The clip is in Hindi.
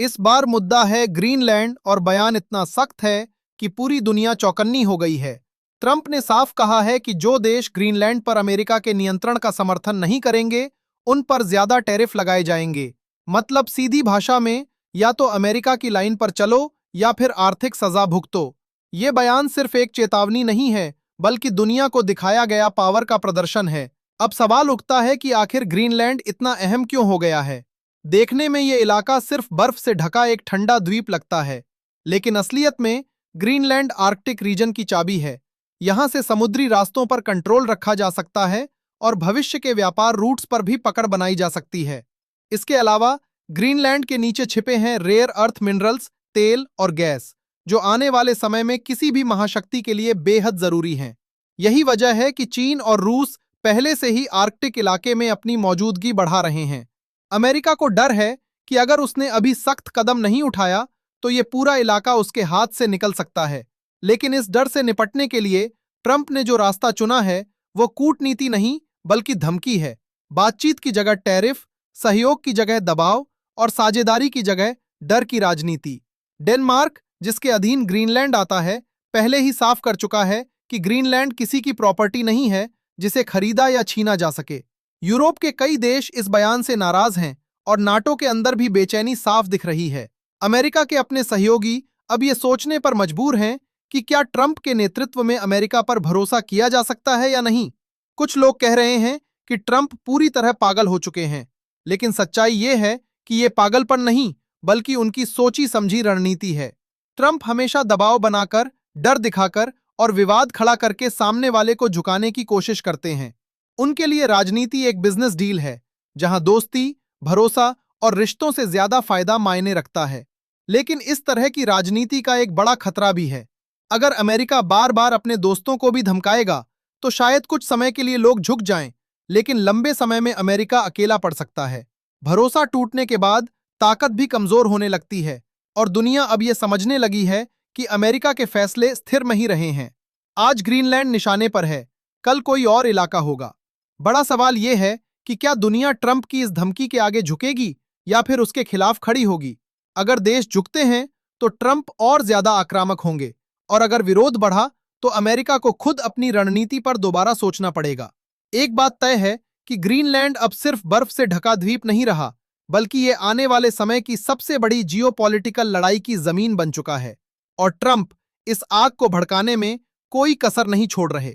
इस बार मुद्दा है ग्रीनलैंड और बयान इतना सख्त है कि पूरी दुनिया चौकन्नी हो गई है। ट्रंप ने साफ कहा है कि जो देश ग्रीनलैंड पर अमेरिका के नियंत्रण का समर्थन नहीं करेंगे, उन पर ज्यादा टैरिफ लगाए जाएंगे। मतलब सीधी भाषा में, या तो अमेरिका की लाइन पर चलो या फिर आर्थिक सजा भुगतो। ये बयान सिर्फ एक चेतावनी नहीं है, बल्कि दुनिया को दिखाया गया पावर का प्रदर्शन है। अब सवाल उठता है कि आखिर ग्रीनलैंड इतना अहम क्यों हो गया है। देखने में ये इलाका सिर्फ बर्फ से ढका एक ठंडा द्वीप लगता है, लेकिन असलियत में ग्रीनलैंड आर्कटिक रीजन की चाबी है। यहां से समुद्री रास्तों पर कंट्रोल रखा जा सकता है और भविष्य के व्यापार रूट्स पर भी पकड़ बनाई जा सकती है। इसके अलावा ग्रीनलैंड के नीचे छिपे हैं रेयर अर्थ मिनरल्स, तेल और गैस, जो आने वाले समय में किसी भी महाशक्ति के लिए बेहद जरूरी हैं। यही वजह है कि चीन और रूस पहले से ही आर्कटिक इलाके में अपनी मौजूदगी बढ़ा रहे हैं। अमेरिका को डर है कि अगर उसने अभी सख्त कदम नहीं उठाया तो ये पूरा इलाका उसके हाथ से निकल सकता है। लेकिन इस डर से निपटने के लिए ट्रंप ने जो रास्ता चुना है वो कूटनीति नहीं, बल्कि धमकी है। बातचीत की जगह टैरिफ, सहयोग की जगह दबाव और साझेदारी की जगह डर की राजनीति। डेनमार्क, जिसके अधीन ग्रीनलैंड आता है, पहले ही साफ कर चुका है कि ग्रीनलैंड किसी की प्रॉपर्टी नहीं है जिसे खरीदा या छीना जा सके। यूरोप के कई देश इस बयान से नाराज हैं और नाटो के अंदर भी बेचैनी साफ दिख रही है। अमेरिका के अपने सहयोगी अब ये सोचने पर मजबूर हैं कि क्या ट्रंप के नेतृत्व में अमेरिका पर भरोसा किया जा सकता है या नहीं। कुछ लोग कह रहे हैं कि ट्रंप पूरी तरह पागल हो चुके हैं, लेकिन सच्चाई ये है कि ये पागलपन नहीं, बल्कि उनकी सोची समझी रणनीति है। ट्रंप हमेशा दबाव बनाकर, डर दिखाकर और विवाद खड़ा करके सामने वाले को झुकाने की कोशिश करते हैं। उनके लिए राजनीति एक बिजनेस डील है, जहां दोस्ती, भरोसा और रिश्तों से ज्यादा फायदा मायने रखता है। लेकिन इस तरह की राजनीति का एक बड़ा खतरा भी है। अगर अमेरिका बार बार अपने दोस्तों को भी धमकाएगा तो शायद कुछ समय के लिए लोग झुक जाएं, लेकिन लंबे समय में अमेरिका अकेला पड़ सकता है। भरोसा टूटने के बाद ताकत भी कमजोर होने लगती है और दुनिया अब यह समझने लगी है कि अमेरिका के फैसले स्थिर नहीं रहे हैं। आज ग्रीनलैंड निशाने पर है, कल कोई और इलाका होगा। बड़ा सवाल यह है कि क्या दुनिया ट्रंप की इस धमकी के आगे झुकेगी या फिर उसके खिलाफ खड़ी होगी। अगर देश झुकते हैं तो ट्रंप और ज्यादा आक्रामक होंगे, और अगर विरोध बढ़ा तो अमेरिका को खुद अपनी रणनीति पर दोबारा सोचना पड़ेगा। एक बात तय है कि ग्रीनलैंड अब सिर्फ बर्फ से ढका द्वीप नहीं रहा, बल्कि ये आने वाले समय की सबसे बड़ी जियोपॉलिटिकल लड़ाई की जमीन बन चुका है, और ट्रंप इस आग को भड़काने में कोई कसर नहीं छोड़ रहे।